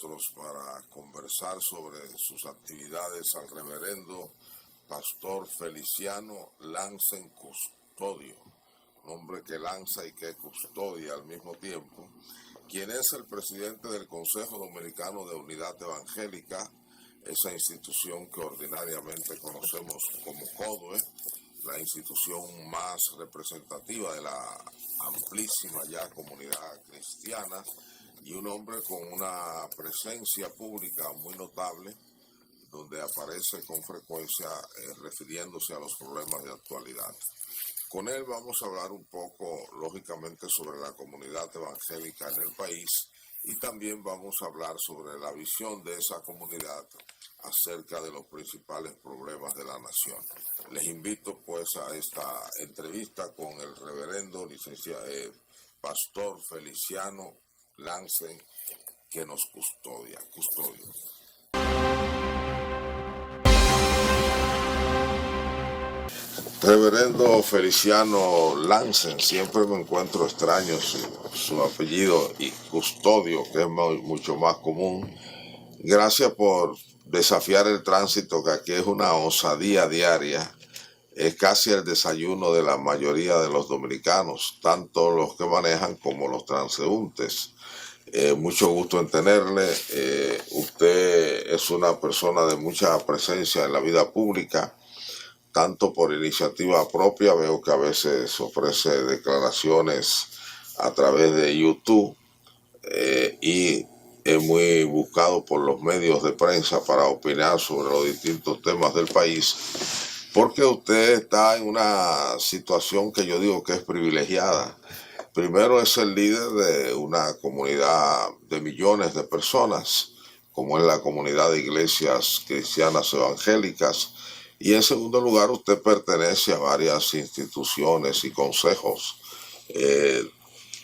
nosotros para conversar sobre sus actividades al reverendo Pastor Feliciano Lansen Custodio, hombre que lanza y que custodia al mismo tiempo, quien es el presidente del Consejo Dominicano de Unidad Evangélica, esa institución que ordinariamente conocemos como CODOE, la institución más representativa de la amplísima ya comunidad cristiana, y un hombre con una presencia pública muy notable, donde aparece con frecuencia refiriéndose a los problemas de actualidad. Con él vamos a hablar un poco, lógicamente, sobre la comunidad evangélica en el país, y también vamos a hablar sobre la visión de esa comunidad acerca de los principales problemas de la nación. Les invito pues a esta entrevista con el reverendo Pastor Feliciano Lansen, que nos custodia. Reverendo Feliciano Lansen, siempre me encuentro extraño su apellido, y Custodio, que es mucho más común. Gracias por desafiar el tránsito, que aquí es una osadía diaria. Es casi el desayuno de la mayoría de los dominicanos, tanto los que manejan como los transeúntes. Mucho gusto en tenerle. Usted es una persona de mucha presencia en la vida pública, tanto por iniciativa propia. Veo que a veces ofrece declaraciones a través de YouTube, y es muy buscado por los medios de prensa para opinar sobre los distintos temas del país, porque usted está en una situación que yo digo que es privilegiada. Primero, es el líder de una comunidad de millones de personas, como es la comunidad de iglesias cristianas evangélicas, y en segundo lugar, usted pertenece a varias instituciones y consejos,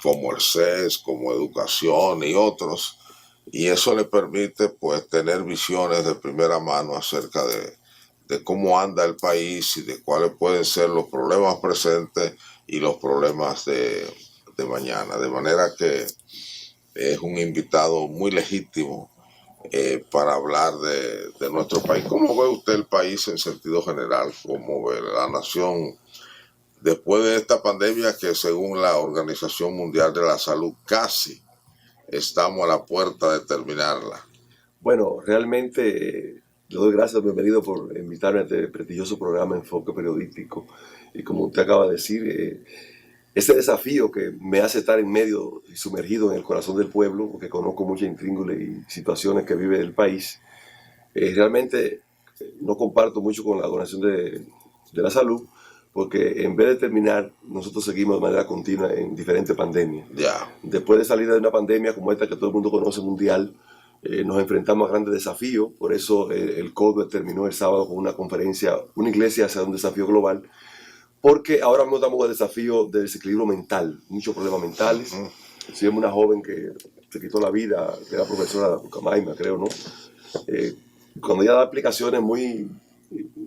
como el CES, como Educación y otros, y eso le permite pues tener visiones de primera mano acerca de cómo anda el país y de cuáles pueden ser los problemas presentes y los problemas de mañana. De manera que es un invitado muy legítimo para hablar de nuestro país. ¿Cómo ve usted el país en sentido general? ¿Cómo ve la nación después de esta pandemia, que según la Organización Mundial de la Salud casi estamos a la puerta de terminarla? Bueno, realmente le doy gracias, bienvenido, por invitarme a este prestigioso programa Enfoque Periodístico. Y como usted acaba de decir, ese desafío que me hace estar en medio y sumergido en el corazón del pueblo, porque conozco muchas intríngulis y situaciones que vive el país, realmente no comparto mucho con la Organización de la Salud, porque en vez de terminar, nosotros seguimos de manera continua en diferentes pandemias. Después de salir de una pandemia como esta que todo el mundo conoce, mundial, nos enfrentamos a grandes desafíos. Por eso el CODOE terminó el sábado con una conferencia, una iglesia hacia un desafío global, porque ahora mismo estamos con el desafío del desequilibrio mental, muchos problemas mentales. Si vemos una joven que se quitó la vida, que era profesora de Pucamaima, creo, ¿no? Cuando ella da explicaciones muy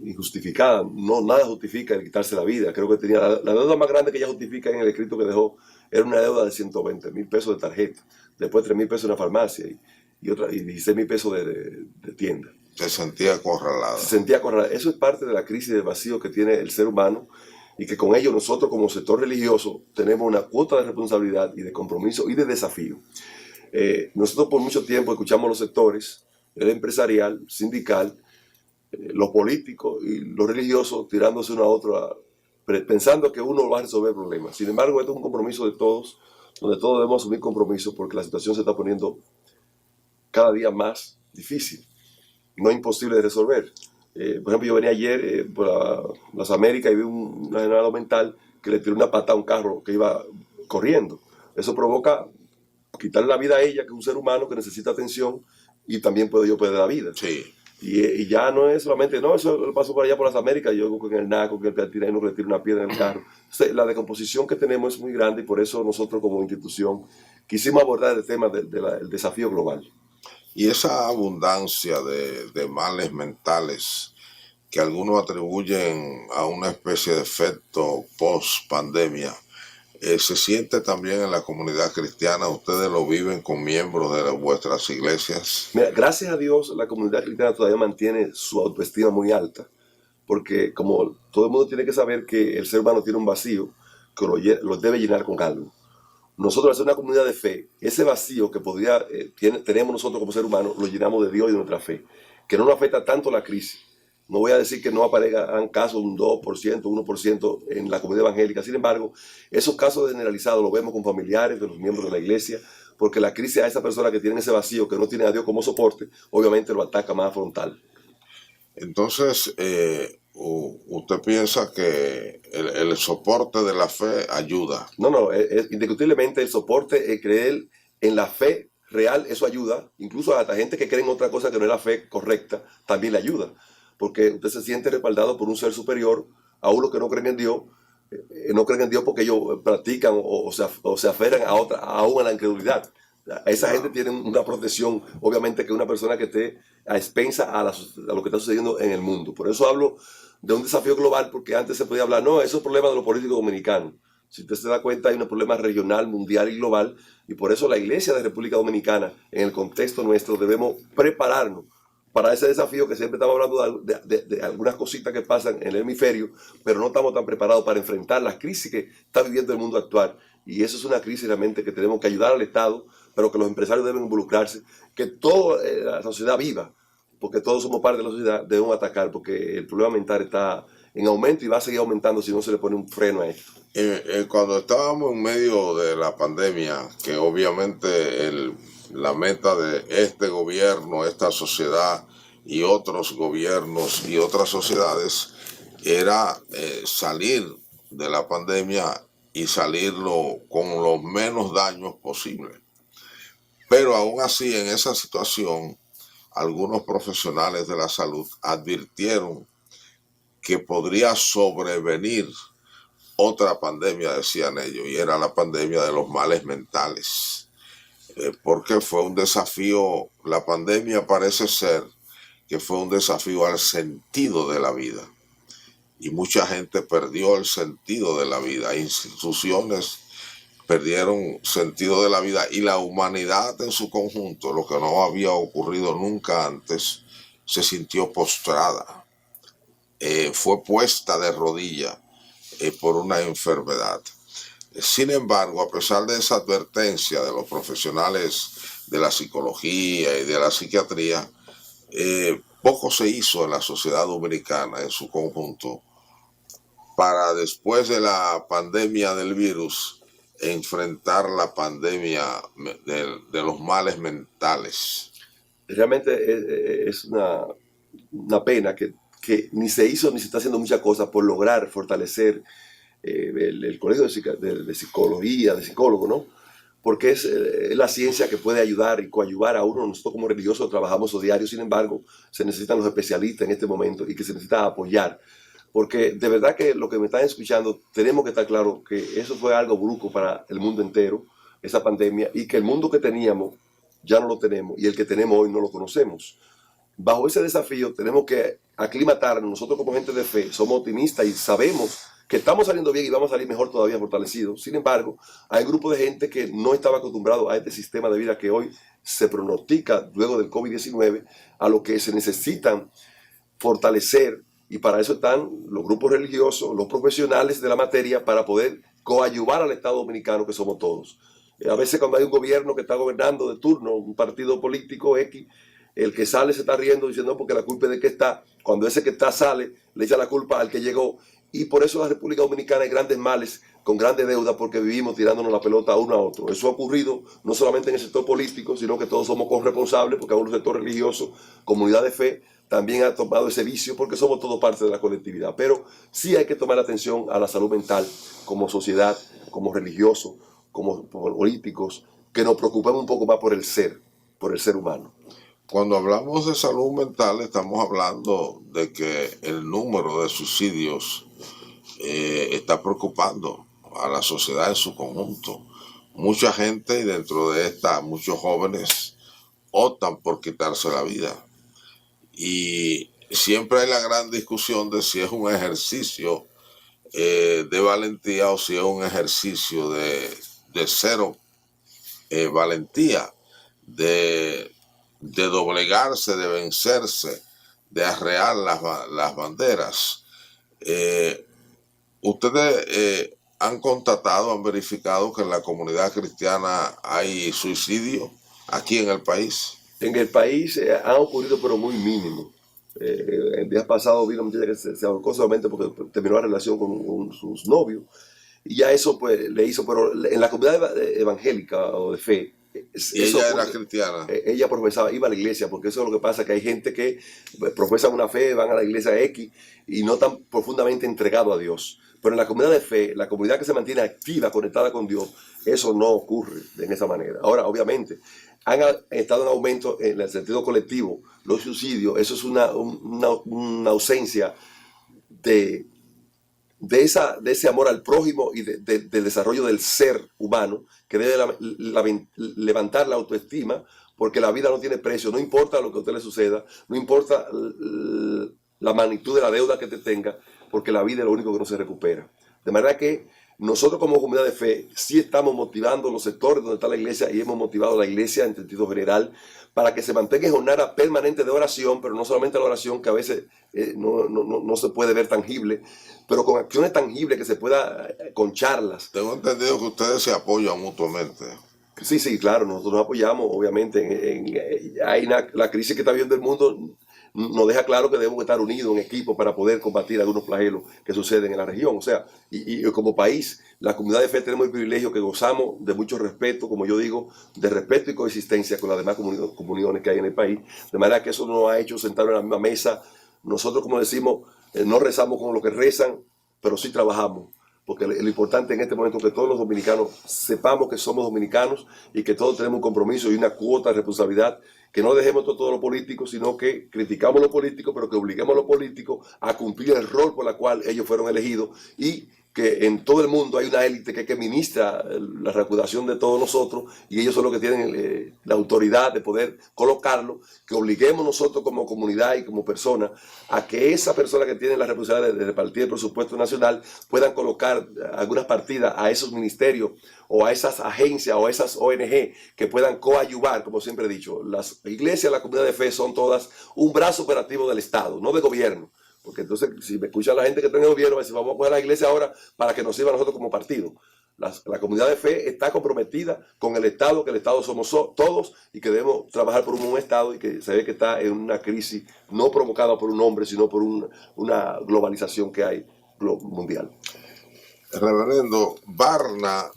injustificadas, no, nada justifica el quitarse la vida. Creo que tenía la deuda más grande que ella justifica en el escrito que dejó, era una deuda de 120,000 pesos de tarjeta, después 3,000 pesos en una farmacia y 16,000 pesos de tienda. Se sentía acorralada. Se sentía acorralada. Eso es parte de la crisis de vacío que tiene el ser humano, y que con ello nosotros como sector religioso tenemos una cuota de responsabilidad y de compromiso y de desafío. Nosotros por mucho tiempo escuchamos los sectores, el empresarial, sindical, los políticos y los religiosos tirándose uno a otro, pensando que uno va a resolver problemas. Sin embargo, esto es un compromiso de todos, donde todos debemos asumir compromisos, porque la situación se está poniendo cada día más difícil, no imposible de resolver. Por ejemplo, yo venía ayer por las Américas y vi una general mental que le tiró una patada a un carro que iba corriendo. Eso provoca quitarle la vida a ella, que es un ser humano que necesita atención, y también puedo yo perder la vida. Sí. Y ya no es solamente, no, eso lo pasó por allá por las Américas, yo con el naco, que le tira una piedra en el carro. Entonces, la decomposición que tenemos es muy grande, y por eso nosotros como institución quisimos abordar el tema del desafío global. Y esa abundancia de males mentales que algunos atribuyen a una especie de efecto post-pandemia, ¿Se siente también en la comunidad cristiana? ¿Ustedes lo viven con miembros de vuestras iglesias? Mira, gracias a Dios la comunidad cristiana todavía mantiene su autoestima muy alta, porque como todo el mundo tiene que saber que el ser humano tiene un vacío que lo debe llenar con algo. Nosotros, al ser una comunidad de fe, ese vacío que tenemos nosotros como ser humano, lo llenamos de Dios y de nuestra fe. Que no nos afecta tanto la crisis. No voy a decir que no aparezcan casos, un 2%, 1% en la comunidad evangélica. Sin embargo, esos casos generalizados los vemos con familiares de los miembros de la iglesia, porque la crisis a esa persona que tiene ese vacío, que no tiene a Dios como soporte, obviamente lo ataca más frontal. Entonces, ¿usted piensa que el soporte de la fe ayuda? No, indiscutiblemente el soporte, creer en la fe real, eso ayuda. Incluso a la gente que cree en otra cosa que no es la fe correcta, también le ayuda. Porque usted se siente respaldado por un ser superior, a uno que no creen en Dios, no creen en Dios porque ellos practican o se aferran aún a la incredulidad. Esa gente tiene una protección, obviamente, que una persona que esté a expensa a lo que está sucediendo en el mundo. Por eso hablo de un desafío global, porque antes se podía hablar, no, eso es problema de los políticos dominicanos. Si usted se da cuenta, hay un problema regional, mundial y global, y por eso la Iglesia de República Dominicana, en el contexto nuestro, debemos prepararnos para ese desafío que siempre estamos hablando de algunas cositas que pasan en el hemisferio, pero no estamos tan preparados para enfrentar las crisis que está viviendo el mundo actual. Y eso es una crisis realmente que tenemos que ayudar al Estado, pero que los empresarios deben involucrarse, que toda la sociedad viva, porque todos somos parte de la sociedad, debemos atacar, porque el problema mental está en aumento y va a seguir aumentando si no se le pone un freno a esto. Cuando estábamos en medio de la pandemia, que obviamente la meta de este gobierno, esta sociedad y otros gobiernos y otras sociedades era salir de la pandemia y salirlo con los menos daños posibles. Pero aún así, en esa situación, algunos profesionales de la salud advirtieron que podría sobrevenir otra pandemia, decían ellos, y era la pandemia de los males mentales. Porque fue un desafío, la pandemia parece ser que fue un desafío al sentido de la vida. Y mucha gente perdió el sentido de la vida, instituciones perdieron sentido de la vida y la humanidad en su conjunto, lo que no había ocurrido nunca antes, se sintió postrada, fue puesta de rodillas por una enfermedad. Sin embargo, a pesar de esa advertencia de los profesionales de la psicología y de la psiquiatría, poco se hizo en la sociedad dominicana en su conjunto para después de la pandemia del virus enfrentar la pandemia de los males mentales. Realmente es una pena que ni se hizo ni se está haciendo muchas cosas por lograr fortalecer el colegio de psicología, de psicólogos, ¿no? Porque es la ciencia que puede ayudar y coadyuvar a uno. Nosotros como religiosos trabajamos eso diario, sin embargo, se necesitan los especialistas en este momento y que se necesita apoyar. Porque de verdad que lo que me están escuchando, tenemos que estar claro que eso fue algo brusco para el mundo entero, esa pandemia, y que el mundo que teníamos ya no lo tenemos y el que tenemos hoy no lo conocemos. Bajo ese desafío tenemos que aclimatarnos. Nosotros como gente de fe somos optimistas y sabemos que estamos saliendo bien y vamos a salir mejor todavía fortalecidos. Sin embargo, hay un grupo de gente que no estaba acostumbrado a este sistema de vida que hoy se pronostica luego del COVID-19, a lo que se necesitan fortalecer, y para eso están los grupos religiosos, los profesionales de la materia, para poder coadyuvar al Estado Dominicano, que somos todos. A veces cuando hay un gobierno que está gobernando de turno, un partido político X, el que sale se está riendo diciendo no, porque la culpa es de que está. Cuando ese que está sale, le echa la culpa al que llegó. Y por eso la República Dominicana hay grandes males, con grandes deudas, porque vivimos tirándonos la pelota uno a otro. Eso ha ocurrido no solamente en el sector político, sino que todos somos corresponsables, porque aún el sector religioso, comunidad de fe, también ha tomado ese vicio, porque somos todos parte de la colectividad. Pero sí hay que tomar atención a la salud mental como sociedad, como religiosos, como políticos, que nos preocupemos un poco más por el ser humano. Cuando hablamos de salud mental, estamos hablando de que el número de suicidios está preocupando a la sociedad en su conjunto. Mucha gente, y dentro de esta, muchos jóvenes optan por quitarse la vida. Y siempre hay la gran discusión de si es un ejercicio de valentía o si es un ejercicio de cero valentía, de doblegarse, de vencerse, de arrear las banderas. Ustedes han constatado, han verificado que en la comunidad cristiana hay suicidio aquí en el país. En el país han ocurrido, pero muy mínimo. El día pasado vino una muchacha que se ahorcó solamente porque terminó la relación con sus novios. Y ya eso pues le hizo, pero en la comunidad evangélica o de fe, Y eso, ella era cristiana. ella profesaba, iba a la iglesia, porque eso es lo que pasa, que hay gente que profesan una fe, van a la iglesia X y no tan profundamente entregado a Dios. Pero en la comunidad de fe, la comunidad que se mantiene activa, conectada con Dios, eso no ocurre de esa manera. Ahora, obviamente, han estado en aumento en el sentido colectivo los suicidios. Eso es una ausencia de ese amor al prójimo y del desarrollo del ser humano, que debe levantar la autoestima, porque la vida no tiene precio, no importa lo que a usted le suceda, no importa la magnitud de la deuda que te tenga, porque la vida es lo único que no se recupera. De manera que nosotros como comunidad de fe sí estamos motivando los sectores donde está la iglesia y hemos motivado a la iglesia en sentido general para que se mantenga en jornada permanente de oración, pero no solamente la oración que a veces no se puede ver tangible, pero con acciones tangibles que se pueda, con charlas. Tengo entendido que ustedes se apoyan mutuamente. Sí, sí, claro, nosotros nos apoyamos, obviamente. La crisis que está viviendo el mundo nos deja claro que debemos estar unidos en equipo para poder combatir algunos flagelos que suceden en la región. O sea, y como país, la comunidad de fe tenemos el privilegio que gozamos de mucho respeto, como yo digo, de respeto y coexistencia con las demás comunidades que hay en el país. De manera que eso nos ha hecho sentarnos en la misma mesa. Nosotros, como decimos, no rezamos con lo que rezan, pero sí trabajamos. Porque lo importante en este momento es que todos los dominicanos sepamos que somos dominicanos y que todos tenemos un compromiso y una cuota de responsabilidad, que no dejemos todo lo político, sino que criticamos lo político, pero que obliguemos a los políticos a cumplir el rol por el cual ellos fueron elegidos, y que en todo el mundo hay una élite que ministra la recaudación de todos nosotros, y ellos son los que tienen la autoridad de poder colocarlo, que obliguemos nosotros como comunidad y como personas a que esa persona que tiene la responsabilidad de repartir el presupuesto nacional puedan colocar algunas partidas a esos ministerios o a esas agencias o a esas ONG que puedan coadyuvar, como siempre he dicho. Las iglesias, la comunidad de fe son todas un brazo operativo del Estado, no de gobierno. Porque entonces, si me escucha la gente que está en el gobierno, va a decir, vamos a poner a la iglesia ahora para que nos sirva a nosotros como partido. La comunidad de fe está comprometida con el Estado, que el Estado somos todos y que debemos trabajar por un buen Estado, y que se ve que está en una crisis no provocada por un hombre, sino por una globalización que hay mundial. Reverendo, Barna,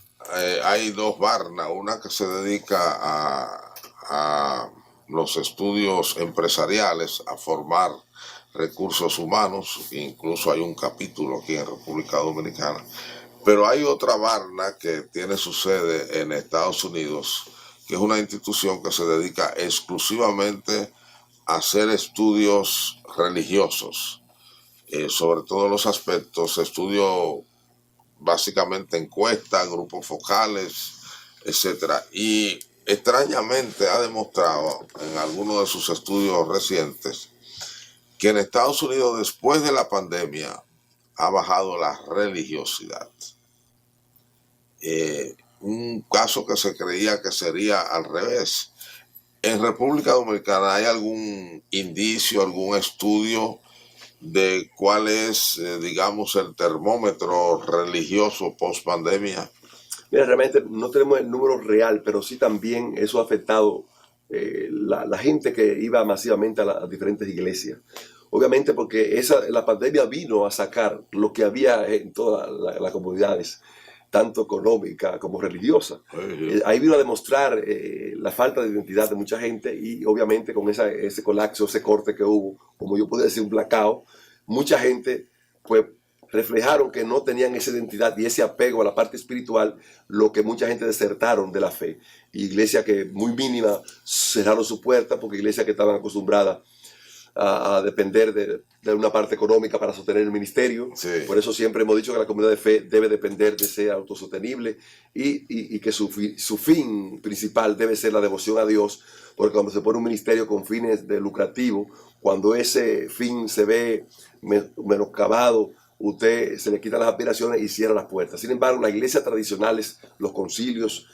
hay dos Barna, una que se dedica a los estudios empresariales, a formar recursos humanos, incluso hay un capítulo aquí en República Dominicana, pero hay otra Barna que tiene su sede en Estados Unidos, que es una institución que se dedica exclusivamente a hacer estudios religiosos, sobre todos los aspectos, estudios básicamente encuestas, grupos focales, etcétera. Y extrañamente ha demostrado en algunos de sus estudios recientes que en Estados Unidos, después de la pandemia, ha bajado la religiosidad. Un caso que se creía que sería al revés. ¿En República Dominicana hay algún indicio, algún estudio de cuál es, digamos, el termómetro religioso post pandemia? Mira, realmente no tenemos el número real, pero sí también eso ha afectado la gente que iba masivamente a las diferentes iglesias. Obviamente porque la pandemia vino a sacar lo que había en todas las comunidades, tanto económica como religiosa. Ahí vino a demostrar la falta de identidad de mucha gente, y obviamente con ese colapso, ese corte que hubo, como yo puedo decir, un blackout, mucha gente pues reflejaron que no tenían esa identidad y ese apego a la parte espiritual, lo que mucha gente desertaron de la fe. Iglesias que muy mínima cerraron su puerta, porque iglesias que estaban acostumbradas a depender de una parte económica para sostener el ministerio. Sí. Por eso siempre hemos dicho que la comunidad de fe debe depender de ser autosostenible, y que su fin principal debe ser la devoción a Dios, porque cuando se pone un ministerio con fines de lucrativo, cuando ese fin se ve menoscabado usted se le quitan las aspiraciones y cierra las puertas. Sin embargo, las iglesias tradicionales, los concilios,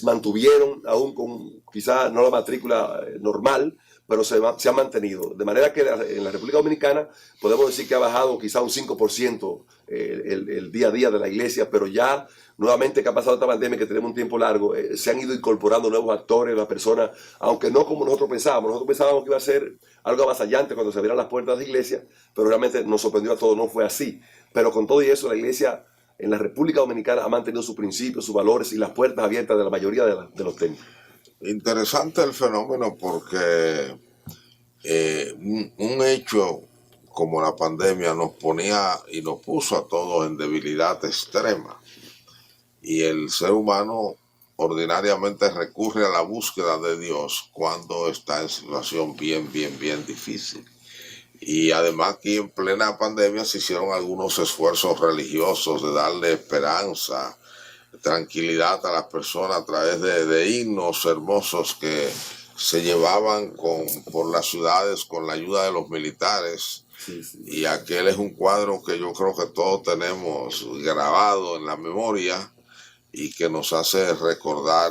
mantuvieron, aún con quizás no la matrícula normal, pero se ha mantenido. De manera que en la República Dominicana podemos decir que ha bajado quizá un 5% el día a día de la iglesia, pero ya nuevamente que ha pasado esta pandemia, que tenemos un tiempo largo, se han ido incorporando nuevos actores, las personas, aunque no como nosotros pensábamos. Nosotros pensábamos que iba a ser algo avasallante cuando se abrieran las puertas de la iglesia, pero realmente nos sorprendió a todos, no fue así. Pero con todo y eso, la iglesia en la República Dominicana ha mantenido sus principios, sus valores y las puertas abiertas de la mayoría de los templos. Interesante el fenómeno porque un hecho como la pandemia nos ponía y nos puso a todos en debilidad extrema. Y el ser humano ordinariamente recurre a la búsqueda de Dios cuando está en situación bien difícil. Y además aquí en plena pandemia se hicieron algunos esfuerzos religiosos de darle esperanza, tranquilidad a las personas a través de himnos hermosos que se llevaban por las ciudades con la ayuda de los militares. Sí, sí. Y aquel es un cuadro que yo creo que todos tenemos grabado en la memoria y que nos hace recordar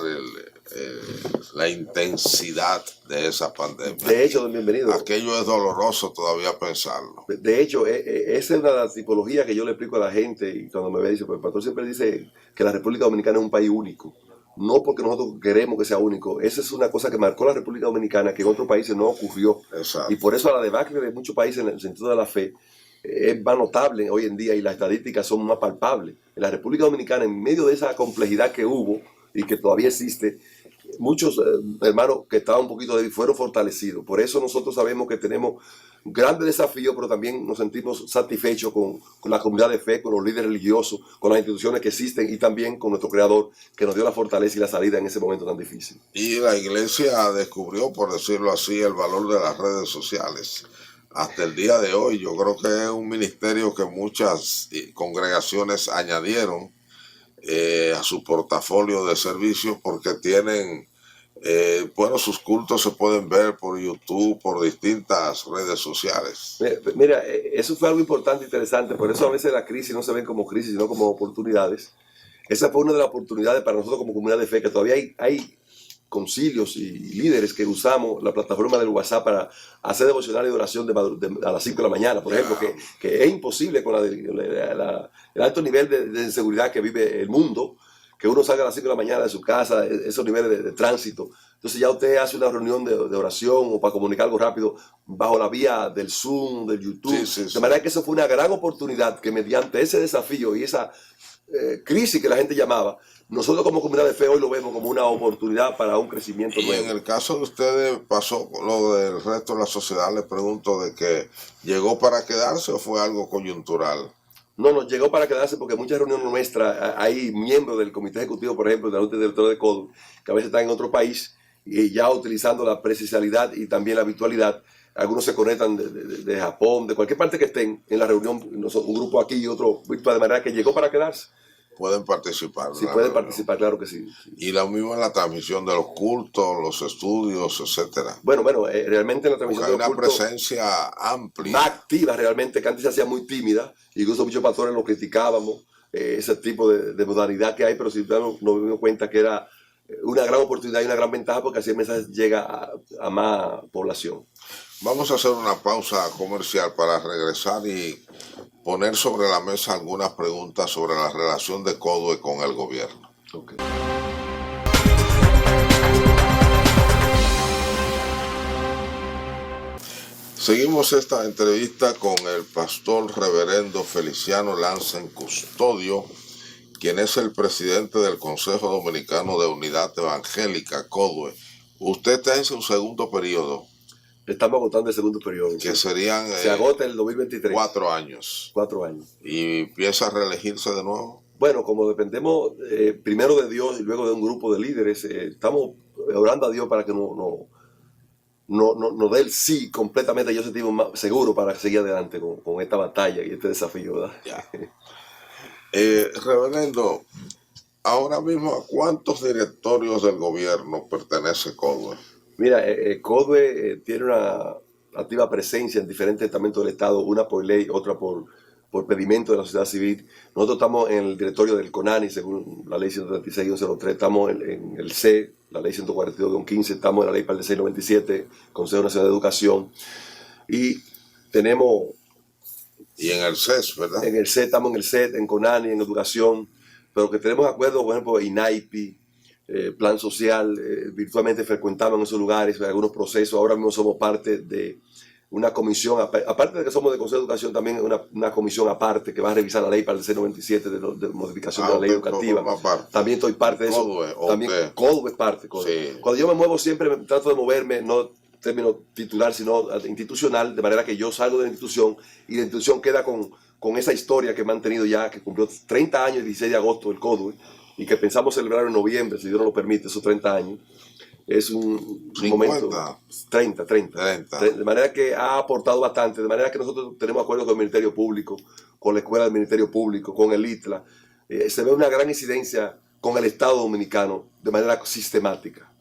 la intensidad de esa pandemia. De hecho, bienvenido. Aquello es doloroso todavía pensarlo. De hecho, esa es una de las tipologías que yo le explico a la gente, y cuando me ve dice, pues el pastor siempre dice que la República Dominicana es un país único. No porque nosotros queremos que sea único. Esa es una cosa que marcó la República Dominicana, que en otros países no ocurrió. Exacto. Y por eso la debacle de muchos países en el sentido de la fe es más notable hoy en día y las estadísticas son más palpables. En la República Dominicana, en medio de esa complejidad que hubo y que todavía existe, muchos hermanos que estaban un poquito débiles fueron fortalecidos. Por eso nosotros sabemos que tenemos grandes desafíos, pero también nos sentimos satisfechos con la comunidad de fe, con los líderes religiosos, con las instituciones que existen y también con nuestro Creador, que nos dio la fortaleza y la salida en ese momento tan difícil. Y la iglesia descubrió, por decirlo así, el valor de las redes sociales. Hasta el día de hoy, yo creo que es un ministerio que muchas congregaciones añadieron a su portafolio de servicios porque tienen, bueno, sus cultos se pueden ver por YouTube, por distintas redes sociales. Mira, eso fue algo importante, interesante, por eso a veces la crisis no se ven como crisis, sino como oportunidades. Esa fue una de las oportunidades para nosotros como comunidad de fe, que todavía hay concilios y líderes que usamos la plataforma del WhatsApp para hacer devocional y oración a las 5 de la mañana, por ejemplo, que es imposible con el alto nivel de inseguridad que vive el mundo, que uno salga a las 5 de la mañana de su casa, esos niveles de tránsito. Entonces ya usted hace una reunión de oración o para comunicar algo rápido bajo la vía del Zoom, del YouTube. Sí. De manera que eso fue una gran oportunidad que mediante ese desafío y esa crisis que la gente llamaba, nosotros como comunidad de fe hoy lo vemos como una oportunidad para un crecimiento nuevo. Y en el caso de ustedes pasó lo del resto de la sociedad, les pregunto de que ¿llegó para quedarse o fue algo coyuntural? No, nos llegó para quedarse porque muchas reuniones nuestras, hay miembros del comité ejecutivo, por ejemplo, de la Junta Directora de CODU, que a veces están en otro país y ya utilizando la presencialidad y también la virtualidad. Algunos se conectan de Japón, de cualquier parte que estén en la reunión, un grupo aquí y otro virtual, de manera que llegó para quedarse. Pueden participar. Sí, pueden participar, claro que sí. Y lo mismo en la transmisión de los cultos, los estudios, etcétera. Bueno, realmente en la transmisión de los cultos hay una cultos, presencia amplia. más activa realmente, que antes se hacía muy tímida, incluso muchos pastores lo criticábamos, ese tipo de modalidad que hay, pero si nos dimos cuenta que era una gran oportunidad y una gran ventaja porque así el mensaje llega a más población. Vamos a hacer una pausa comercial para regresar y poner sobre la mesa algunas preguntas sobre la relación de CODUE con el gobierno. Okay. Seguimos esta entrevista con el pastor reverendo Feliciano Lansen Custodio, quien es el presidente del Consejo Dominicano de Unidad Evangélica, CODUE. Usted está en su segundo periodo. Estamos agotando el segundo periodo. Que serían... se agota el 2023. 4 años. 4 años. ¿Y empieza a reelegirse de nuevo? Bueno, como dependemos primero de Dios y luego de un grupo de líderes, estamos orando a Dios para que nos dé el sí completamente. Yo sentimos más seguro para seguir adelante con esta batalla y este desafío, ¿verdad? Ya. Reverendo, ahora mismo, ¿a cuántos directorios del gobierno pertenece CODUE? Mira, CODUE tiene una activa presencia en diferentes estamentos del Estado, una por ley, otra por por pedimento de la sociedad civil. Nosotros estamos en el directorio del CONANI, según la ley 136-103, estamos en el C, la ley 142-15, estamos en la ley PAL de 697, Consejo Nacional de Educación, y tenemos... Y en el CES, ¿verdad? En el CET, estamos en el CET, en CONANI, en educación, pero que tenemos acuerdos, por ejemplo, INAIPI, Plan Social, virtualmente frecuentamos en esos lugares, algunos procesos. Ahora mismo somos parte de una comisión, aparte de que somos de Consejo de Educación, también una comisión aparte que va a revisar la ley para el C97 de modificación de la ley educativa. También estoy parte de eso. También CODU es parte. Sí. Cuando yo me muevo siempre trato de moverme, no término titular, sino institucional, de manera que yo salgo de la institución y la institución queda con esa historia que he mantenido ya, que cumplió 30 años el 16 de agosto del CODU, y que pensamos celebrar en noviembre, si Dios nos lo permite, esos 30 años. Es un momento... 30. De manera que ha aportado bastante, de manera que nosotros tenemos acuerdos con el Ministerio Público, con la Escuela del Ministerio Público, con el ITLA. Se ve una gran incidencia con el Estado Dominicano de manera sistemática.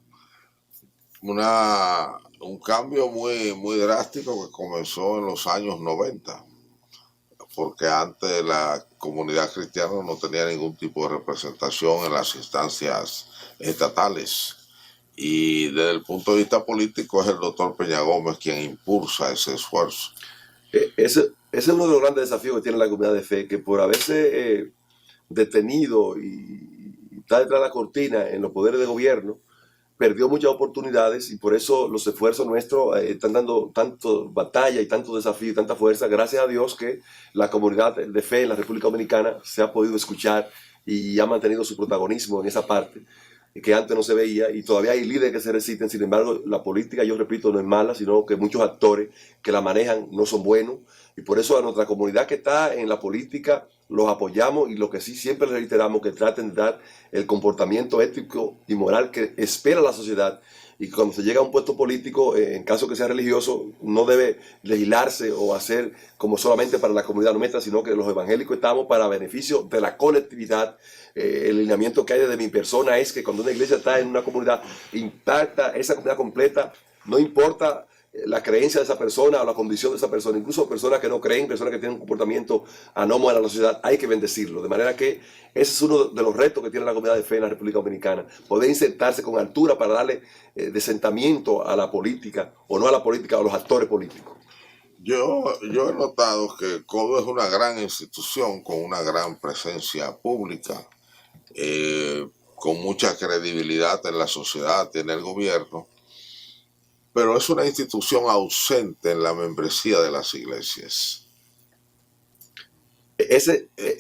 Un cambio muy drástico que comenzó en los años 90, porque antes la comunidad cristiana no tenía ningún tipo de representación en las instancias estatales. Y desde el punto de vista político es el doctor Peña Gómez quien impulsa ese esfuerzo. Ese es uno de los grandes desafíos que tiene la comunidad de fe, que por haberse detenido y estar detrás de la cortina en los poderes de gobierno, perdió muchas oportunidades, y por eso los esfuerzos nuestros están dando tanto batalla y tanto desafío y tanta fuerza. Gracias a Dios que la comunidad de fe en la República Dominicana se ha podido escuchar y ha mantenido su protagonismo en esa parte que antes no se veía, y todavía hay líderes que se resisten. Sin embargo, la política, yo repito, no es mala, sino que muchos actores que la manejan no son buenos, y por eso a nuestra comunidad que está en la política los apoyamos, y lo que sí siempre reiteramos, que traten de dar el comportamiento ético y moral que espera la sociedad, y que cuando se llega a un puesto político, en caso que sea religioso, no debe legislarse o hacer como solamente para la comunidad nuestra, sino que los evangélicos estamos para beneficio de la colectividad. El lineamiento que hay desde mi persona es que cuando una iglesia está en una comunidad, impacta esa comunidad completa, no importa la creencia de esa persona o la condición de esa persona, incluso personas que no creen, personas que tienen un comportamiento anómalo a la sociedad, hay que bendecirlo. De manera que ese es uno de los retos que tiene la comunidad de fe en la República Dominicana, poder insertarse con altura para darle desentamiento a la política, o no a la política, a los actores políticos. Yo he notado que CODU es una gran institución con una gran presencia pública, con mucha credibilidad en la sociedad y en el gobierno, pero es una institución ausente en la membresía de las iglesias.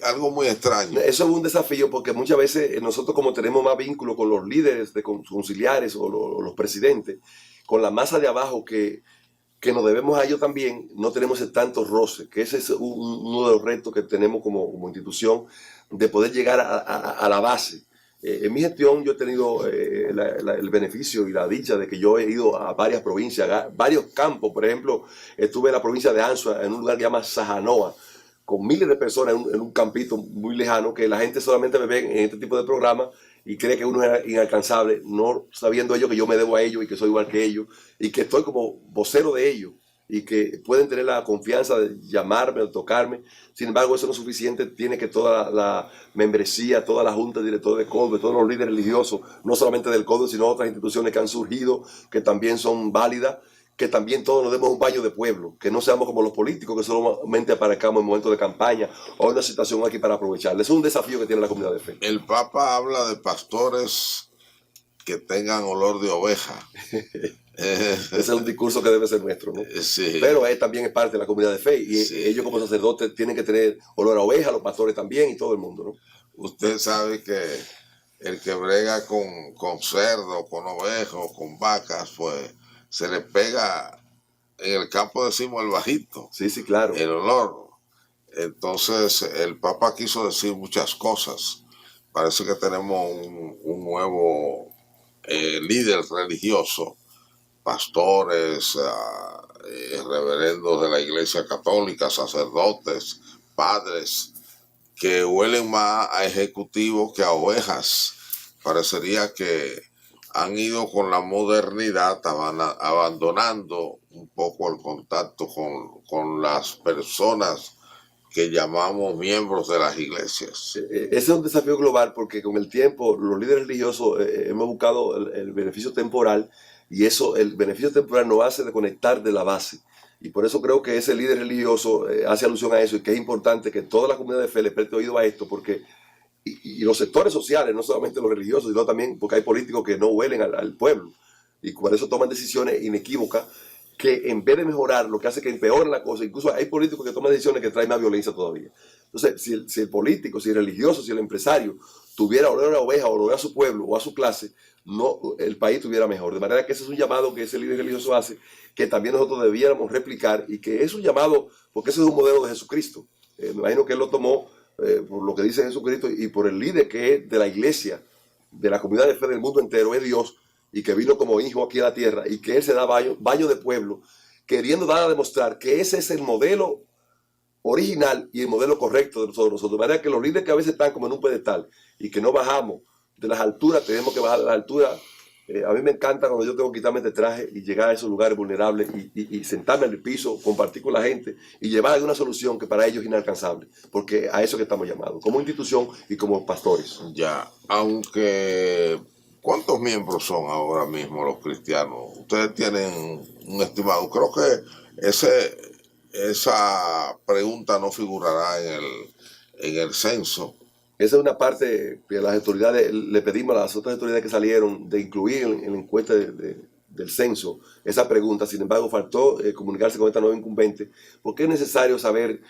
Algo muy extraño. Eso es un desafío, porque muchas veces nosotros, como tenemos más vínculo con los líderes de conciliares o los presidentes, con la masa de abajo que nos debemos a ellos también, no tenemos tantos roces, que ese es uno de los retos que tenemos como institución, de poder llegar a la base. En mi gestión yo he tenido el beneficio y la dicha de que yo he ido a varias provincias, a varios campos. Por ejemplo, estuve en la provincia de Anzoátegui, en un lugar que se llama Sajanoa, con miles de personas en un campito muy lejano, que la gente solamente me ve en este tipo de programas y cree que uno es inalcanzable, no sabiendo ellos que yo me debo a ellos y que soy igual que ellos, y que estoy como vocero de ellos, y que pueden tener la confianza de llamarme o tocarme. Sin embargo, eso no es suficiente. Tiene que toda la membresía, toda la junta de directores de CODU, todos los líderes religiosos, no solamente del CODU, sino otras instituciones que han surgido, que también son válidas, que también todos nos demos un baño de pueblo, que no seamos como los políticos que solamente aparezcamos en momentos de campaña o en una situación aquí para aprovechar. Es un desafío que tiene la comunidad de fe. El Papa habla de pastores que tengan olor de oveja. Ese es un discurso que debe ser nuestro, ¿no? Sí. Pero él también es parte de la comunidad de fe, y sí, ellos como sacerdotes tienen que tener olor a oveja, los pastores también, y todo el mundo, ¿no? Usted sabe que el que brega con cerdo, con ovejas, con vacas, pues se le pega, en el campo decimos el bajito. Sí, sí, claro. El olor. Entonces el Papa quiso decir muchas cosas. Parece que tenemos un nuevo líder religioso, pastores, reverendos de la Iglesia Católica, sacerdotes, padres, que huelen más a ejecutivos que a ovejas. Parecería que han ido con la modernidad, abandonando un poco el contacto con las personas que llamamos miembros de las iglesias. Ese es un desafío global porque con el tiempo los líderes religiosos hemos buscado el beneficio temporal y eso, el beneficio temporal nos hace desconectar de la base. Y por eso creo que ese líder religioso hace alusión a eso y que es importante que toda la comunidad de fe le preste oído a esto porque y los sectores sociales, no solamente los religiosos, sino también porque hay políticos que no huelen al pueblo y por eso toman decisiones inequívocas que en vez de mejorar, lo que hace que empeoren la cosa. Incluso hay políticos que toman decisiones que traen más violencia todavía. Entonces, si el político, si el religioso, si el empresario tuviera olor a una oveja o olor a su pueblo o a su clase, no, el país estuviera mejor. De manera que ese es un llamado que ese líder religioso hace, que también nosotros debiéramos replicar y que es un llamado, porque ese es un modelo de Jesucristo. Me imagino que él lo tomó por lo que dice Jesucristo y por el líder que es de la iglesia, de la comunidad de fe del mundo entero, es Dios, y que vino como hijo aquí a la tierra, y que él se da baño de pueblo, queriendo dar a demostrar que ese es el modelo original y el modelo correcto de nosotros. De manera que los líderes que a veces están como en un pedestal y que no bajamos de las alturas, tenemos que bajar de las alturas. A mí me encanta cuando yo tengo que quitarme este traje y llegar a esos lugares vulnerables y sentarme en el piso, compartir con la gente y llevar una solución que para ellos es inalcanzable, porque a eso que estamos llamados, como institución y como pastores. Ya, aunque ¿cuántos miembros son ahora mismo los cristianos? Ustedes tienen un estimado. Creo que esa pregunta no figurará en el censo. Esa es una parte que las autoridades, le pedimos a las otras autoridades que salieron de incluir en la encuesta del censo esa pregunta. Sin embargo, faltó comunicarse con esta nueva incumbente, porque es necesario saber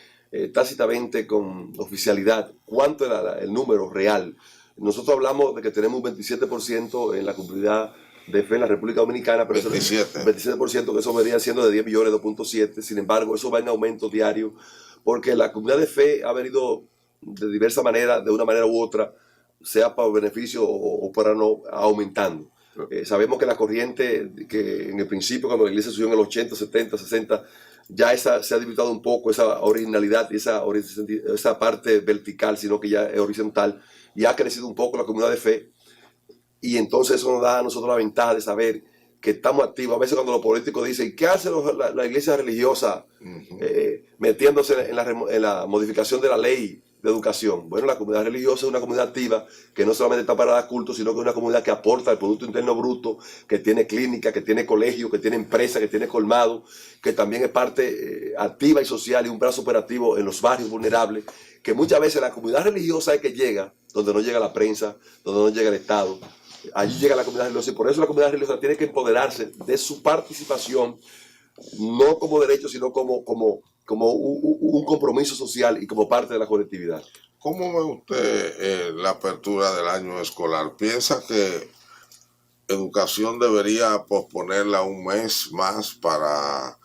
tácitamente con oficialidad cuánto era el número real. Nosotros hablamos de que tenemos un 27% en la comunidad de fe en la República Dominicana, pero 27%, que eso vendría siendo de 10 millones, 2.7. Sin embargo, eso va en aumento diario, porque la comunidad de fe ha venido de diversa manera, de una manera u otra, sea para beneficio o para no, aumentando. Sabemos que la corriente, que en el principio cuando la iglesia subió en el 80, 70, 60, ya esa se ha debilitado un poco, esa originalidad y esa parte vertical, sino que ya es horizontal, y ha crecido un poco la comunidad de fe, y entonces eso nos da a nosotros la ventaja de saber que estamos activos. A veces cuando los políticos dicen, ¿qué hace la iglesia religiosa metiéndose en la modificación de la ley de educación? Bueno, la comunidad religiosa es una comunidad activa que no solamente está para dar culto, sino que es una comunidad que aporta al Producto Interno Bruto, que tiene clínica, que tiene colegio, que tiene empresa, que tiene colmado, que también es parte activa y social y un brazo operativo en los barrios vulnerables, que muchas veces la comunidad religiosa es que llega donde no llega la prensa, donde no llega el Estado. Allí llega la comunidad religiosa y por eso la comunidad religiosa tiene que empoderarse de su participación, no como derecho, sino como un compromiso social y como parte de la colectividad. ¿Cómo ve usted la apertura del año escolar? ¿Piensa que educación debería posponerla un mes más para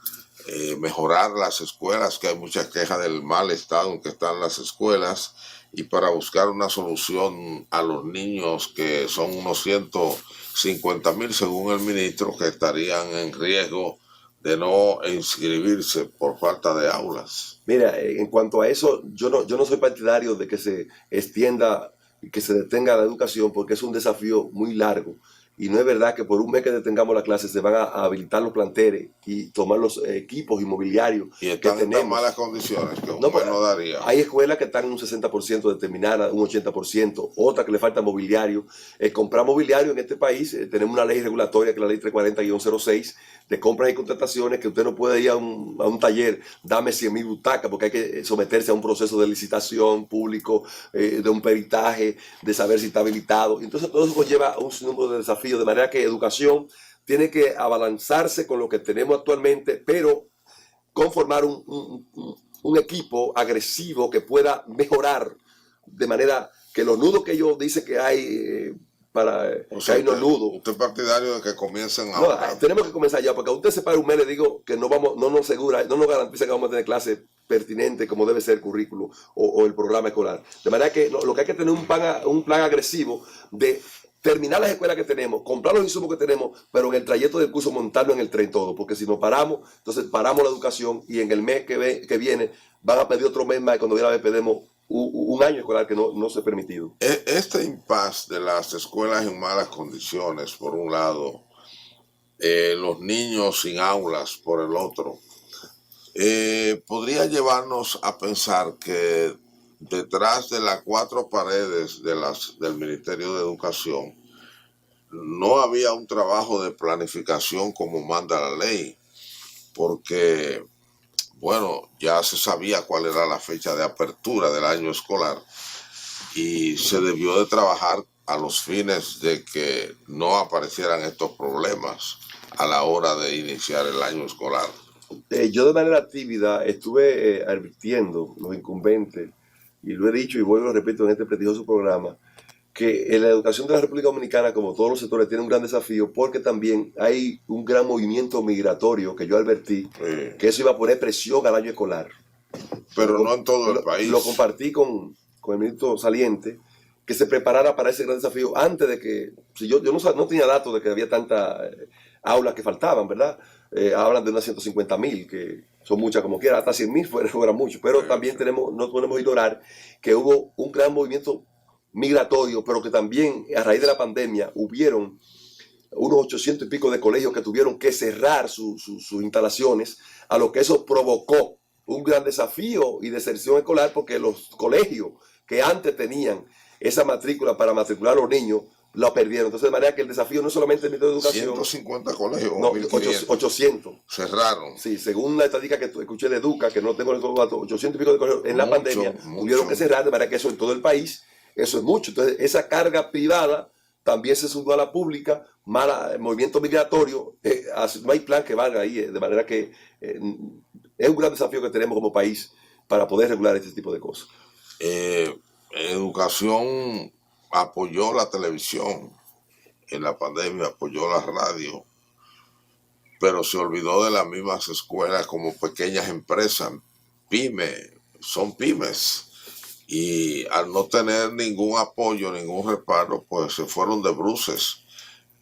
mejorar las escuelas, que hay muchas quejas del mal estado en que están las escuelas, y para buscar una solución a los niños, que son unos 150,000 según el ministro, que estarían en riesgo de no inscribirse por falta de aulas? Mira, en cuanto a eso, yo no soy partidario de que se extienda y que se detenga la educación, porque es un desafío muy largo. Y no es verdad que por un mes que detengamos la clase se van a habilitar los planteles y tomar los equipos inmobiliarios y están en tan malas condiciones que un mes no daría. Hay escuelas que están en un 60% de terminar, un 80%, otras que le falta mobiliario. Comprar mobiliario en este país, tenemos una ley regulatoria que es la ley 340-06 de compras y contrataciones, que usted no puede ir a un taller, dame 100,000 butacas, porque hay que someterse a un proceso de licitación público, de un peritaje, de saber si está habilitado. Entonces todo eso conlleva un sinnúmero de desafíos, de manera que educación tiene que abalanzarse con lo que tenemos actualmente, pero conformar un equipo agresivo que pueda mejorar de manera que los nudos que ellos dicen que hay hay los nudos. ¿Usted es partidario de que comiencen ahora? No, tenemos que comenzar ya, porque a usted se para un mes, le digo que no nos garantiza que vamos a tener clases pertinentes como debe ser el currículo o el programa escolar. De manera que lo que hay que tener un plan agresivo de terminar las escuelas que tenemos, comprar los insumos que tenemos, pero en el trayecto del curso montarlo en el tren todo, porque si nos paramos, entonces paramos la educación y en el mes que viene van a pedir otro mes más y cuando viene a ver pedimos un año escolar que no se ha permitido. Este impasse de las escuelas en malas condiciones, por un lado, los niños sin aulas, por el otro, podría llevarnos a pensar que detrás de las cuatro paredes del Ministerio de Educación no había un trabajo de planificación como manda la ley, porque, bueno, ya se sabía cuál era la fecha de apertura del año escolar y se debió de trabajar a los fines de que no aparecieran estos problemas a la hora de iniciar el año escolar. Yo de manera tímida estuve advirtiendo los incumbentes, y lo he dicho y vuelvo y lo repito en este prestigioso programa, que en la educación de la República Dominicana, como todos los sectores, tiene un gran desafío porque también hay un gran movimiento migratorio que yo advertí, que eso iba a poner presión al año escolar. Pero no en todo el país. Lo compartí con el ministro saliente, que se preparara para ese gran desafío antes de que, si yo no tenía datos de que había tantas aulas que faltaban, ¿verdad? Hablan de unas 150.000, que son muchas como quiera, hasta 100.000 fuera mucho, pero también no podemos ignorar que hubo un gran movimiento migratorio, pero que también a raíz de la pandemia hubieron unos 800 y pico de colegios que tuvieron que cerrar sus instalaciones, a lo que eso provocó un gran desafío y deserción escolar, porque los colegios que antes tenían esa matrícula para matricular a los niños, la perdieron. Entonces, de manera que el desafío no es solamente el Ministerio de Educación. 150 colegios, no, 800. Cerraron. Sí, según la estadística que escuché de Educa, que no tengo los datos, 800 y pico de colegios en la pandemia tuvieron que cerrar, de manera que eso en todo el país, eso es mucho. Entonces, esa carga privada también se sumó a la pública, movimiento migratorio, no hay plan que valga ahí, de manera que es un gran desafío que tenemos como país para poder regular este tipo de cosas. Educación apoyó la televisión en la pandemia, apoyó la radio, pero se olvidó de las mismas escuelas como pequeñas empresas, son pymes, y al no tener ningún apoyo, ningún respaldo, pues se fueron de bruces.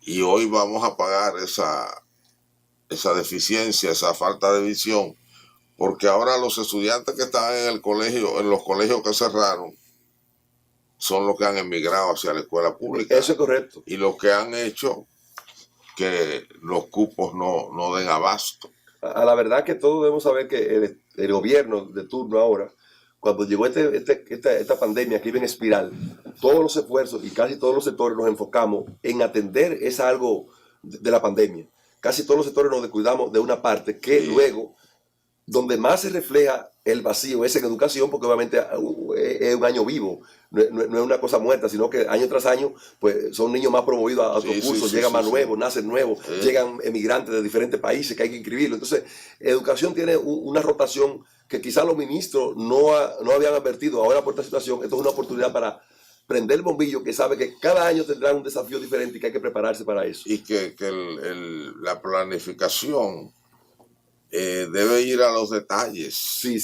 Y hoy vamos a pagar esa deficiencia, esa falta de visión, porque ahora los estudiantes que están en el colegio, en los colegios que cerraron, son los que han emigrado hacia la escuela pública. Eso es correcto. Y lo que han hecho que los cupos no den abasto. A la verdad que todos debemos saber que el gobierno de turno ahora, cuando llegó esta pandemia que iba en espiral, todos los esfuerzos y casi todos los sectores nos enfocamos en atender esa algo de la pandemia. Casi todos los sectores nos descuidamos de una parte que luego, donde más se refleja el vacío es en educación, porque obviamente es un año vivo, no es una cosa muerta, sino que año tras año pues son niños más promovidos a otros cursos, llegan más nuevos, nacen nuevos, llegan emigrantes de diferentes países que hay que inscribirlos. Entonces, educación tiene una rotación que quizás los ministros no habían advertido. Ahora por esta situación, esto es una oportunidad para prender el bombillo, que sabe que cada año tendrá un desafío diferente y que hay que prepararse para eso. Y que la planificación debe ir a los detalles. Sí.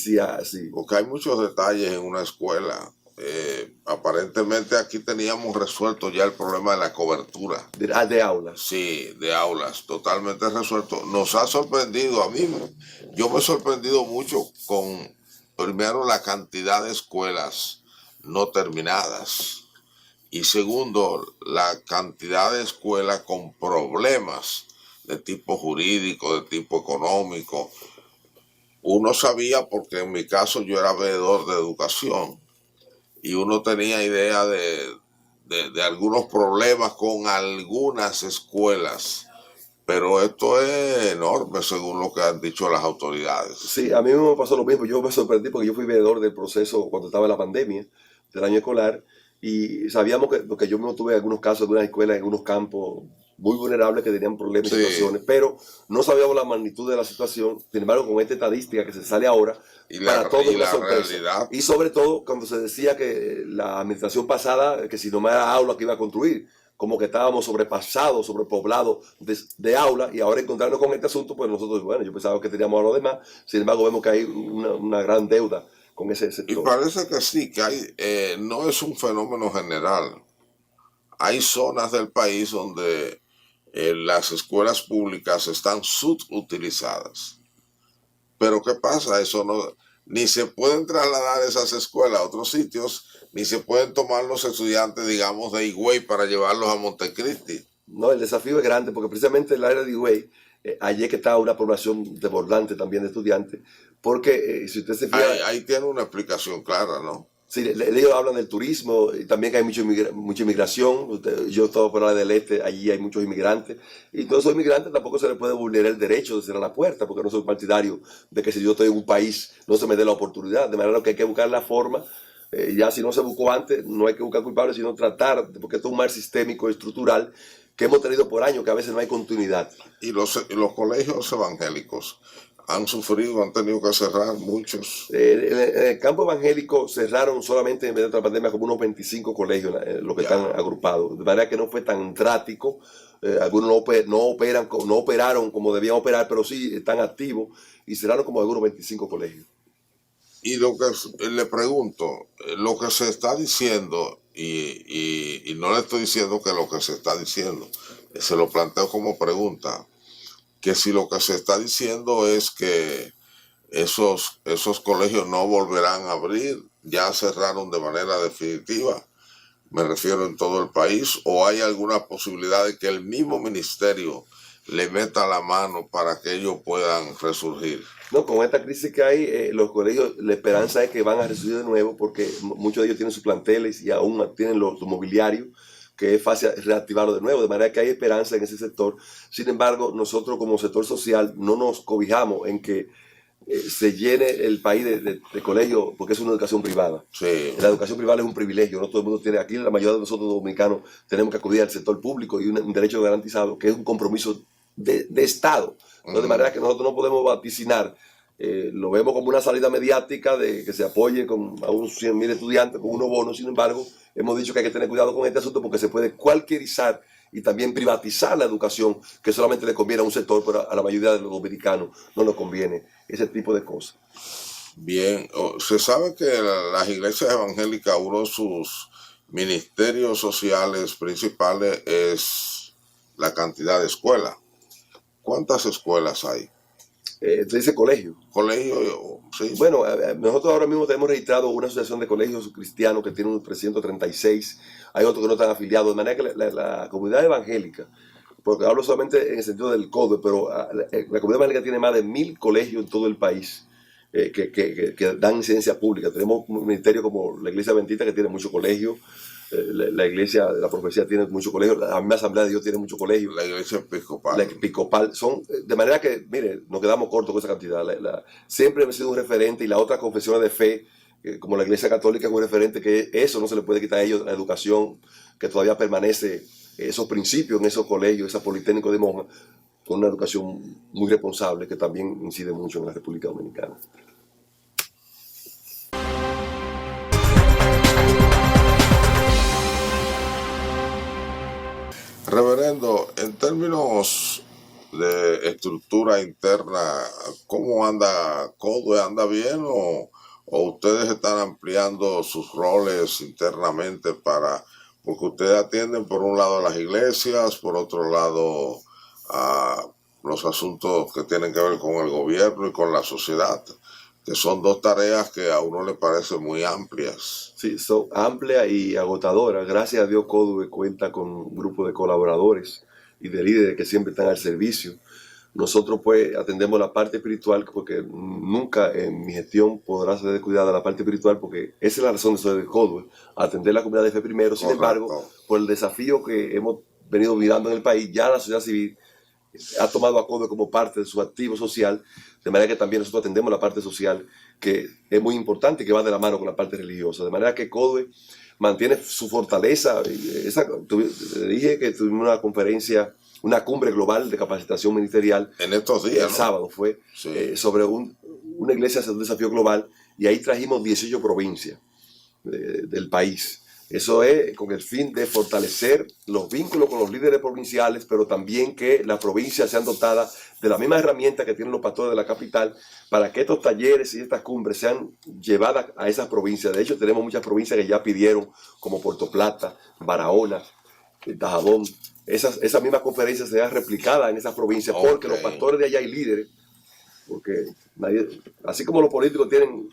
Porque hay muchos detalles en una escuela. Aparentemente aquí teníamos resuelto ya el problema de la cobertura. De aulas. Sí, de aulas, totalmente resuelto. Nos ha sorprendido a mí. Yo me he sorprendido mucho con, primero, la cantidad de escuelas no terminadas. Y segundo, la cantidad de escuelas con problemas de tipo jurídico, de tipo económico. Uno sabía, porque en mi caso yo era veedor de educación, y uno tenía idea de algunos problemas con algunas escuelas, pero esto es enorme según lo que han dicho las autoridades. Sí, a mí me pasó lo mismo. Yo me sorprendí porque yo fui veedor del proceso cuando estaba en la pandemia del año escolar, y sabíamos que yo me tuve algunos casos de algunas escuelas en algunos campos muy vulnerables que tenían problemas y situaciones, pero no sabíamos la magnitud de la situación. Sin embargo, con esta estadística que se sale ahora, para todos es una sorpresa. Realidad. Y sobre todo cuando se decía que la administración pasada, que si no me era aula que iba a construir, como que estábamos sobrepasados, sobrepoblados de aulas, y ahora encontrarnos con este asunto, pues nosotros, bueno, yo pensaba que teníamos a lo demás, sin embargo vemos que hay una gran deuda con ese sector. Y parece que sí, que hay, no es un fenómeno general. Hay zonas del país donde las escuelas públicas están subutilizadas. Pero ¿qué pasa? Eso no, ni se pueden trasladar esas escuelas a otros sitios, ni se pueden tomar los estudiantes, digamos, de Higüey para llevarlos a Montecristi. No, el desafío es grande, porque precisamente el área de Higüey allí que está una población desbordante también de estudiantes, porque si usted se fija... Ahí tiene una explicación clara, ¿no? Sí, ellos hablan del turismo, y también que hay mucha inmigración. Yo estaba por la del este, allí hay muchos inmigrantes, y todos esos inmigrantes tampoco se les puede vulnerar el derecho de cerrar la puerta, porque no soy partidario de que si yo estoy en un país no se me dé la oportunidad, de manera que hay que buscar la forma, ya si no se buscó antes, no hay que buscar culpables, sino tratar, porque esto es un mal sistémico estructural que hemos tenido por años, que a veces no hay continuidad. Y los colegios evangélicos han sufrido, han tenido que cerrar muchos. En el campo evangélico cerraron solamente en medio de la pandemia como unos 25 colegios, los que están agrupados. De manera que no fue tan drástico. Algunos no operaron como debían operar, pero sí están activos y cerraron como algunos 25 colegios. Y lo que le pregunto, lo que se está diciendo, y no le estoy diciendo que lo que se está diciendo, se lo planteo como pregunta, que si lo que se está diciendo es que esos colegios no volverán a abrir, ya cerraron de manera definitiva, me refiero en todo el país, o hay alguna posibilidad de que el mismo ministerio le meta la mano para que ellos puedan resurgir. No, con esta crisis que hay, los colegios, la esperanza es que van a resurgir de nuevo porque muchos de ellos tienen sus planteles y aún tienen los mobiliarios, que es fácil reactivarlo de nuevo, de manera que hay esperanza en ese sector. Sin embargo, nosotros como sector social no nos cobijamos en que se llene el país de colegios porque es una educación privada. Sí. La educación privada es un privilegio, no todo el mundo tiene. Aquí la mayoría de nosotros dominicanos tenemos que acudir al sector público y un derecho garantizado que es un compromiso de Estado. ¿No? De manera que nosotros no podemos vaticinar. Lo vemos como una salida mediática de que se apoye a unos 100.000 estudiantes con unos bonos. Sin embargo, hemos dicho que hay que tener cuidado con este asunto porque se puede cualquierizar y también privatizar la educación, que solamente le conviene a un sector, pero a la mayoría de los dominicanos no nos conviene ese tipo de cosas. Bien, se sabe que las iglesias evangélicas, uno de sus ministerios sociales principales es la cantidad de escuelas. ¿Cuántas escuelas hay? Usted dice colegio. Colegio, sí. Bueno, nosotros ahora mismo tenemos registrado una asociación de colegios cristianos que tiene un 336. Hay otros que no están afiliados. De manera que la comunidad evangélica, porque hablo solamente en el sentido del CODE, pero la comunidad evangélica tiene más de 1.000 colegios en todo el país que dan incidencia pública. Tenemos un ministerio como la Iglesia Adventista que tiene muchos colegios. La iglesia de la profecía tiene muchos colegios, la misma Asamblea de Dios tiene muchos colegios. La iglesia episcopal. La episcopal. De manera que, mire, nos quedamos cortos con esa cantidad. Siempre hemos sido un referente y las otras confesiones de fe, como la iglesia católica es un referente, que eso no se le puede quitar a ellos, la educación, que todavía permanece, esos principios en esos colegios, esa politécnico de monjas, con una educación muy responsable que también incide mucho en la República Dominicana. Reverendo, en términos de estructura interna, ¿cómo anda CODE? ¿Anda bien o ustedes están ampliando sus roles internamente porque ustedes atienden por un lado a las iglesias, por otro lado a los asuntos que tienen que ver con el gobierno y con la sociedad, que son dos tareas que a uno le parecen muy amplias? Sí, son amplias y agotadoras. Gracias a Dios, CODUE cuenta con un grupo de colaboradores y de líderes que siempre están al servicio. Nosotros pues atendemos la parte espiritual porque nunca en mi gestión podrá ser descuidada la parte espiritual porque esa es la razón de ser de CODUE, atender la comunidad de fe primero. Sin embargo, por el desafío que hemos venido mirando en el país, ya la sociedad civil ha tomado a CODUE como parte de su activo social, de manera que también nosotros atendemos la parte social, que es muy importante y que va de la mano con la parte religiosa. De manera que CODUE mantiene su fortaleza. Dije que tuvimos una conferencia, una cumbre global de capacitación ministerial. En estos días, el sábado fue, sí. Sobre una iglesia hacia un desafío global, y ahí trajimos 18 provincias del país. Eso es con el fin de fortalecer los vínculos con los líderes provinciales, pero también que las provincias sean dotadas de la misma herramienta que tienen los pastores de la capital para que estos talleres y estas cumbres sean llevadas a esas provincias. De hecho, tenemos muchas provincias que ya pidieron, como Puerto Plata, Barahona, Dajabón. Esa misma conferencia será replicada en esas provincias porque los pastores de allá hay líderes. Porque así como los políticos tienen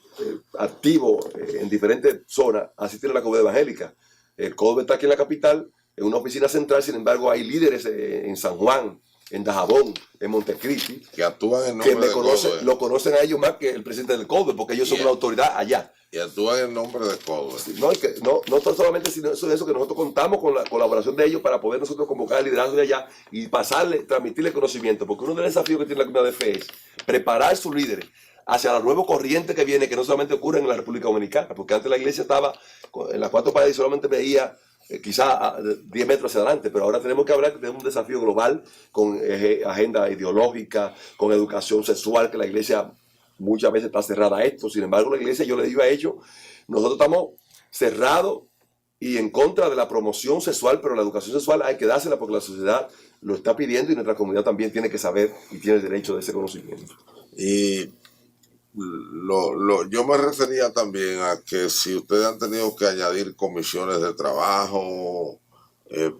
activos en diferentes zonas, así tiene la comunidad evangélica. El CODE está aquí en la capital, en una oficina central. Sin embargo, hay líderes en San Juan, en Dajabón, en Montecristi, que actúan en que nombre de CODUE. lo conocen a ellos más que el presidente del CODUE, porque ellos son una autoridad allá. Y actúan en nombre de CODUE. Sí, no solamente sino eso que nosotros contamos con la colaboración de ellos para poder nosotros convocar al liderazgo de allá y transmitirle conocimiento, porque uno de los desafíos que tiene la comunidad de fe es preparar sus líderes hacia la nueva corriente que viene, que no solamente ocurre en la República Dominicana, porque antes la iglesia estaba en las cuatro paredes y solamente veía quizá 10 metros hacia adelante, pero ahora tenemos que hablar que tenemos un desafío global con agenda ideológica, con educación sexual, que la iglesia muchas veces está cerrada a esto. Sin embargo, la iglesia, yo le digo a ellos, nosotros estamos cerrados y en contra de la promoción sexual, pero la educación sexual hay que dársela porque la sociedad lo está pidiendo y nuestra comunidad también tiene que saber y tiene el derecho de ese conocimiento. Y yo me refería también a que si ustedes han tenido que añadir comisiones de trabajo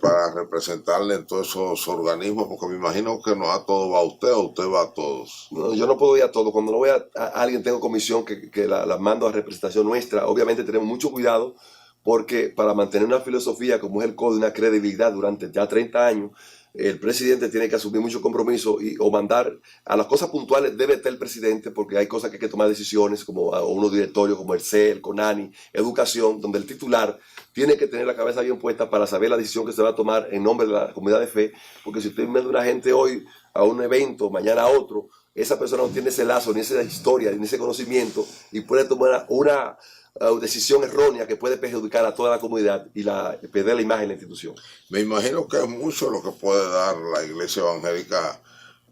para representarle en todos esos organismos, porque me imagino que no a todo va usted o usted va a todos. No, yo no puedo ir a todo. Cuando no voy a alguien, tengo comisión que la mando a representación nuestra. Obviamente tenemos mucho cuidado porque para mantener una filosofía como es el CODUE, una credibilidad durante ya 30 años, el presidente tiene que asumir mucho compromiso o mandar a las cosas puntuales. Debe estar el presidente porque hay cosas que hay que tomar decisiones, como a unos directorios como el CEL, el CONANI, educación, donde el titular tiene que tener la cabeza bien puesta para saber la decisión que se va a tomar en nombre de la comunidad de fe, porque si usted manda a una gente hoy a un evento, mañana a otro, esa persona no tiene ese lazo, ni esa historia, ni ese conocimiento, y puede tomar una decisión errónea que puede perjudicar a toda la comunidad y perder la imagen de la institución. Me imagino que es mucho lo que puede dar la iglesia evangélica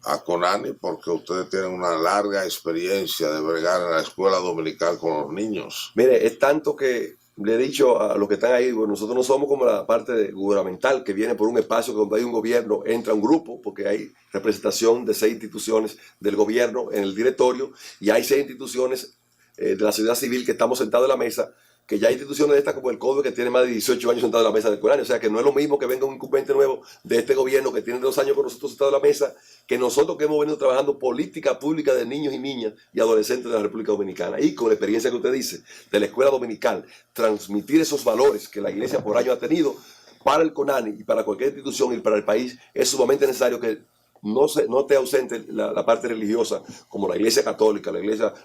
a CONANI, porque ustedes tienen una larga experiencia de bregar en la escuela dominical con los niños. Mire, es tanto que le he dicho a los que están ahí, bueno, nosotros no somos como la parte gubernamental que viene por un espacio donde hay un gobierno, entra un grupo, porque hay representación de 6 instituciones del gobierno en el directorio y hay 6 instituciones de la sociedad civil que estamos sentados en la mesa, que ya hay instituciones de estas como el CODUE que tiene más de 18 años sentado en la mesa del CONANI. O sea que no es lo mismo que venga un incumbente nuevo de este gobierno que tiene 2 años con nosotros sentados en la mesa, que nosotros que hemos venido trabajando política pública de niños y niñas y adolescentes de la República Dominicana. Y con la experiencia que usted dice de la escuela dominical, transmitir esos valores que la iglesia por años ha tenido para el CONANI y para cualquier institución y para el país, es sumamente necesario que no esté ausente la parte religiosa, como la iglesia católica,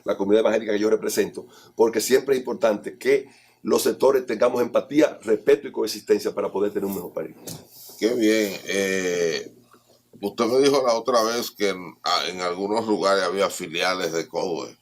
la comunidad evangélica que yo represento, porque siempre es importante que los sectores tengamos empatía, respeto y coexistencia para poder tener un mejor país. Qué bien. Usted me dijo la otra vez que en algunos lugares había filiales de CODUE,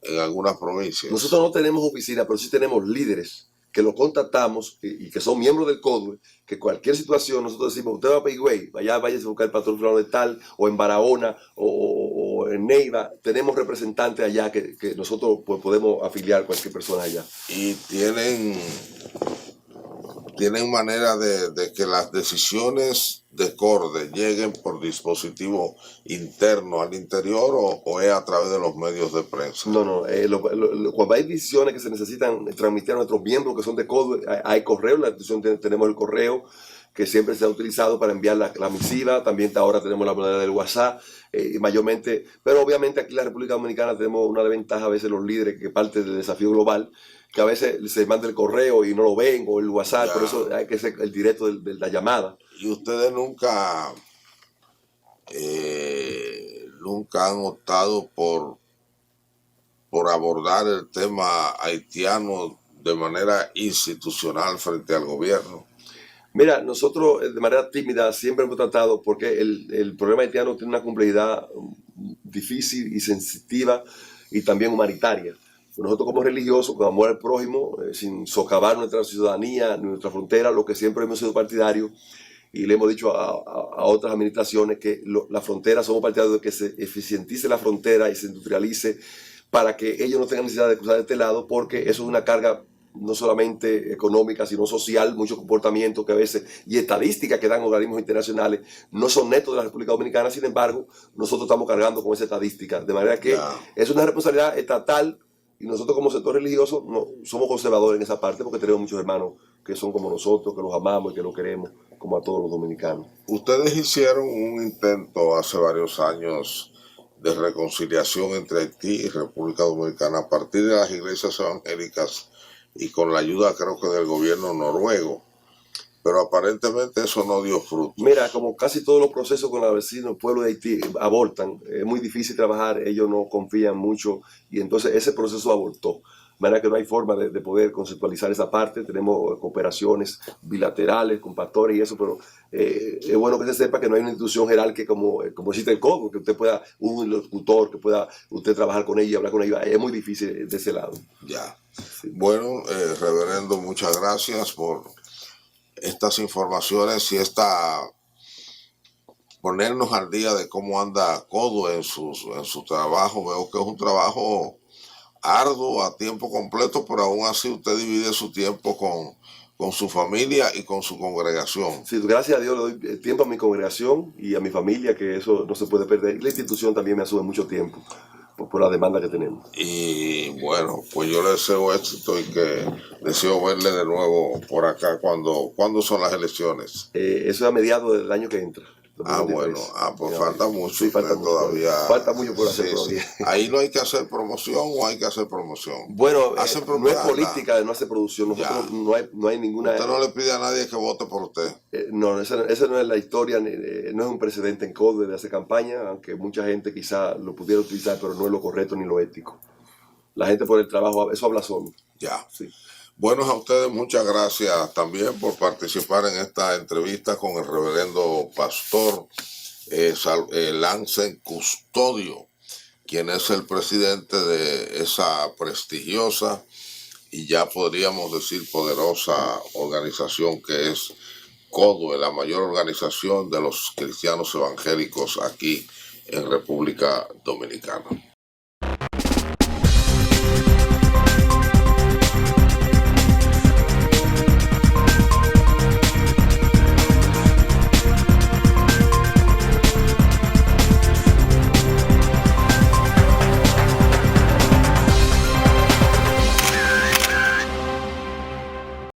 en algunas provincias. Nosotros no tenemos oficina, pero sí tenemos líderes que los contactamos y que son miembros del CODUE, que cualquier situación nosotros decimos, usted va a Pigüey, vaya a buscar el patrón fulano de tal, o en Barahona, o en Neiva, tenemos representantes allá que nosotros pues, podemos afiliar a cualquier persona allá. Y tienen manera de que las decisiones de CORDE lleguen por dispositivo interno al interior o es a través de los medios de prensa. No, cuando hay decisiones que se necesitan transmitir a nuestros miembros que son de CODUE, hay correo, la institución tenemos el correo que siempre se ha utilizado para enviar la misiva, también ahora tenemos la manera del WhatsApp, mayormente, pero obviamente aquí en la República Dominicana tenemos una desventaja a veces los líderes que parte del desafío global, que a veces se manda el correo y no lo ven, o el WhatsApp, ya. Por eso hay que ser el directo de la llamada. ¿Y ustedes nunca han optado por abordar el tema haitiano de manera institucional frente al gobierno? Mira, nosotros de manera tímida siempre hemos tratado, porque el problema haitiano tiene una complejidad difícil y sensitiva y también humanitaria. Nosotros como religiosos, con amor al prójimo, sin socavar nuestra ciudadanía, nuestra frontera, lo que siempre hemos sido partidarios, y le hemos dicho a otras administraciones que la frontera, somos partidarios de que se eficientice la frontera y se industrialice para que ellos no tengan necesidad de cruzar de este lado, porque eso es una carga no solamente económica, sino social, muchos comportamientos que a veces, y estadísticas que dan organismos internacionales, no son netos de la República Dominicana. Sin embargo, nosotros estamos cargando con esa estadística, de manera que es una responsabilidad estatal, y nosotros como sector religioso somos conservadores en esa parte, porque tenemos muchos hermanos que son como nosotros, que los amamos y que los queremos, como a todos los dominicanos. Ustedes hicieron un intento hace varios años de reconciliación entre Haití y República Dominicana a partir de las iglesias evangélicas y con la ayuda, creo que, del gobierno noruego. pero aparentemente eso no dio fruto. Mira, como casi todos los procesos con los vecinos, el pueblo de Haití abortan. Es muy difícil trabajar, ellos no confían mucho y entonces ese proceso abortó. De manera que no hay forma de poder conceptualizar esa parte. Tenemos cooperaciones bilaterales con pastores y eso, pero es bueno que se sepa que no hay una institución jerárquica como existe el CODO, que usted pueda, un locutor, que pueda usted trabajar con ellos y hablar con ellos. Es muy difícil de ese lado. Ya. Sí. Bueno, reverendo, muchas gracias por estas informaciones y ponernos al día de cómo anda Codo en su trabajo. Veo que es un trabajo arduo a tiempo completo, pero aún así usted divide su tiempo con su familia y con su congregación. Sí, gracias a Dios le doy tiempo a mi congregación y a mi familia, que eso no se puede perder. Y la institución también me asume mucho tiempo por la demanda que tenemos. Y bueno, pues yo le deseo éxito y que deseo verle de nuevo por acá cuando son las elecciones. Eso es a mediados del año que entra. 2023. Bueno, pues falta mucho. Sí, falta mucho todavía. Falta mucho por hacer Sí. todavía. Ahí no hay que hacer promoción o hay que hacer promoción. Bueno, no es propaganda. política de no hacer producción. Nosotros no hay ninguna. Usted no le pide a nadie que vote por usted. No, esa no es la historia, no es un precedente en CODE de hacer campaña, aunque mucha gente quizá lo pudiera utilizar, pero no es lo correcto ni lo ético. La gente por el trabajo, eso habla solo. Ya. Sí. Bueno, a ustedes muchas gracias también por participar en esta entrevista con el reverendo pastor Lancen Custodio, quien es el presidente de esa prestigiosa y ya podríamos decir poderosa organización que es CODO, la mayor organización de los cristianos evangélicos aquí en República Dominicana.